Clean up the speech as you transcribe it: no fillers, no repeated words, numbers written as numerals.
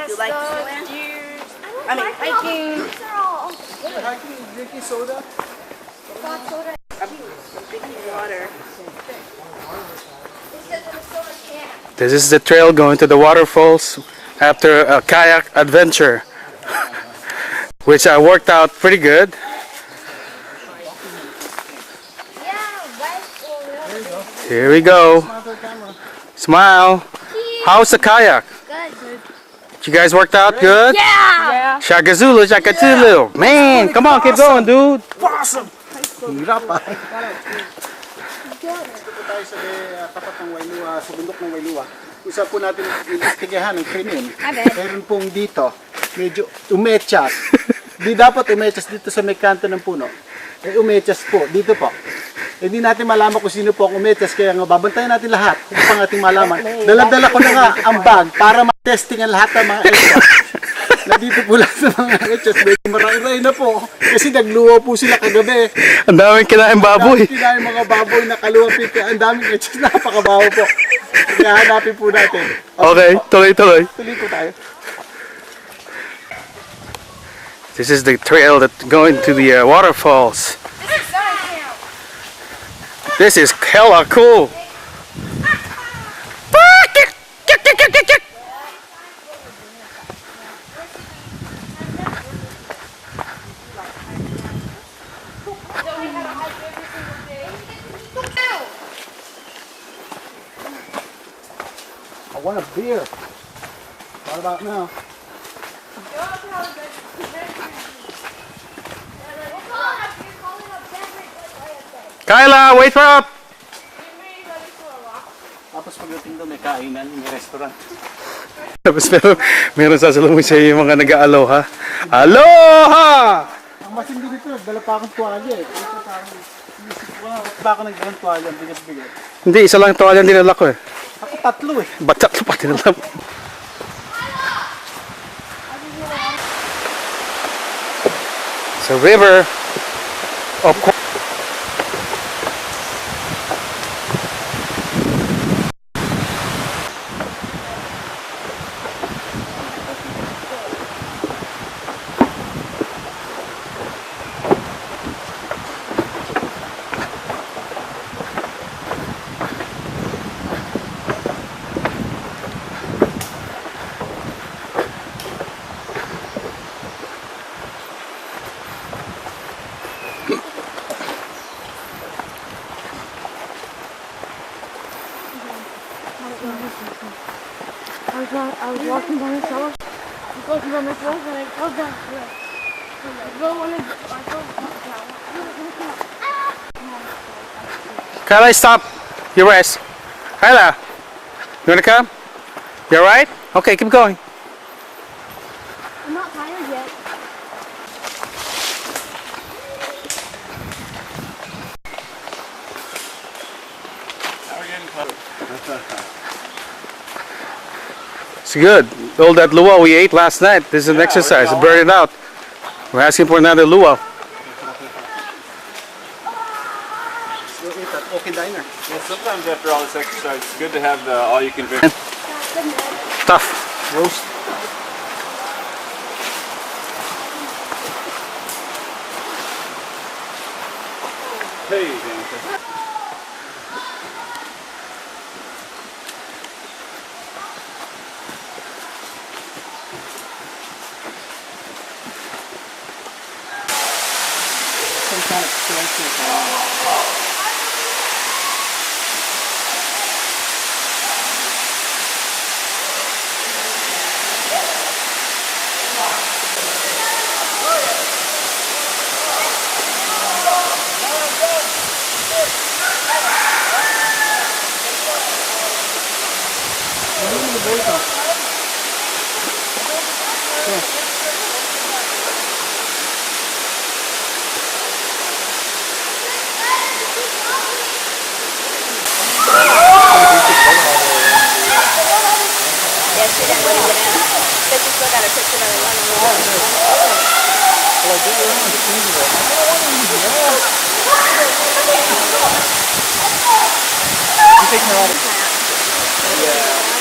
You like to swim? I mean, hiking. Hiking, drinking soda. I'm drinking water. This is the trail going to the waterfalls after a kayak adventure, which I worked out pretty good. Here we go. Smile. How's the kayak? Good. You guys worked out good? Yeah. Shaka Zulu, Shaka Zulu. Man, come on, keep going, dude. Awesome! Hirap ah. Dito po tayo sa tapat ng Wailua, sa bundok ng Wailua. Isa po natin investigahan ng krimen. Meron pong dito, medyo umechas. Di dapat umechas dito sa may kanto ng puno. Eh umechas po, dito po. Hindi natin malaman kung sino po ang umechas, kaya nga babantayan natin lahat upang ating malaman. Dala-dala ko na nga ang bag para ma-testing ang lahat ng mga echas. Nandito po lang sa mga echas, medyo marami na po. Kasi nagluwa po sila kagabi. Ang daming kinain baboy. Ang daming kinain mga baboy na kaluwapit. Ang daming echas, napakabaho po. Kaya hanapin po natin. Okay, tuloy-tuloy. Tuloy po tayo. This is the trail that going to the waterfalls. This is hella cool. I want a beer. What about now? Kyla, wait for up. Tapos pagdating doon may kainan, may restaurant. Tapos meron sasalubong sa yung mga nag-aloha. Aloha! Ang masindi dito, nagdala pa akong tuwalya eh. Ito parang inisip ko na, ba't ba ako nagdalang tuwalya? Ang bigat-bigat. Hindi, isa lang tuwalya ang dinala ko eh. Ako tatlo eh. Ba't tatlo pa dinala mo? It's a river of I was walking by myself. I was walking by myself and I fell down. Kyla, stop. You rest. Kyla, you wanna come? You alright? Okay, keep going. I'm not tired yet. It's good. All that luau we ate last night. This is an exercise. Burn it out. We're asking for another luau. Okay, diner. Yeah, sometimes after all this exercise, it's good to have the all-you-can-drink. Tough. Roast. Hey, Danica. Some kind of spicy. Yes, she didn't want to get in. Because she still got a picture of the one. You take her out. Yeah.